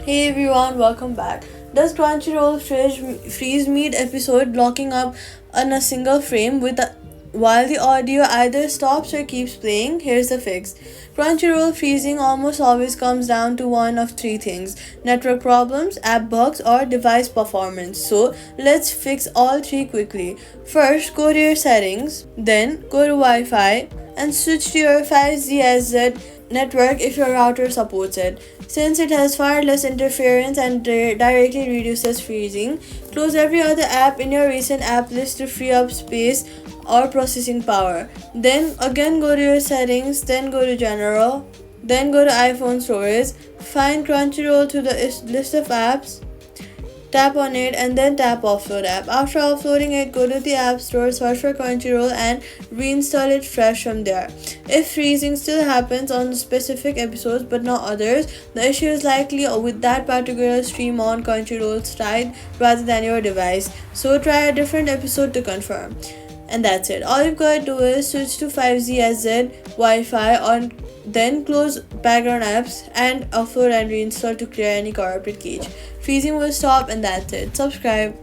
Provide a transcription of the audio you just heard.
Hey everyone, welcome back. Does Crunchyroll freeze mid episode blocking up on a single frame while the audio either stops or keeps playing? Here's the fix. Crunchyroll freezing almost always comes down to one of three things: network problems, app bugs, or device performance. So let's fix all three quickly. First, go to your settings, then go to Wi Fi and switch to your 5GSZ network if your router supports it. Since it has far less interference and directly reduces freezing, close every other app in your recent app list to free up space or processing power. Then again go to your settings, then go to general, then go to iPhone storage, find Crunchyroll to the list of apps, tap on it and then tap offload app. After offloading it, go to the app store, search for Crunchyroll and reinstall it fresh from there. If freezing still happens on specific episodes but not others, the issue is likely with that particular stream on Crunchyroll's side rather than your device. So try a different episode to confirm. And that's it. All you've got to do is switch to 5GSZ Wi-Fi on then close background apps and offload and reinstall to clear any corrupted cache. Freezing will stop and that's it. Subscribe.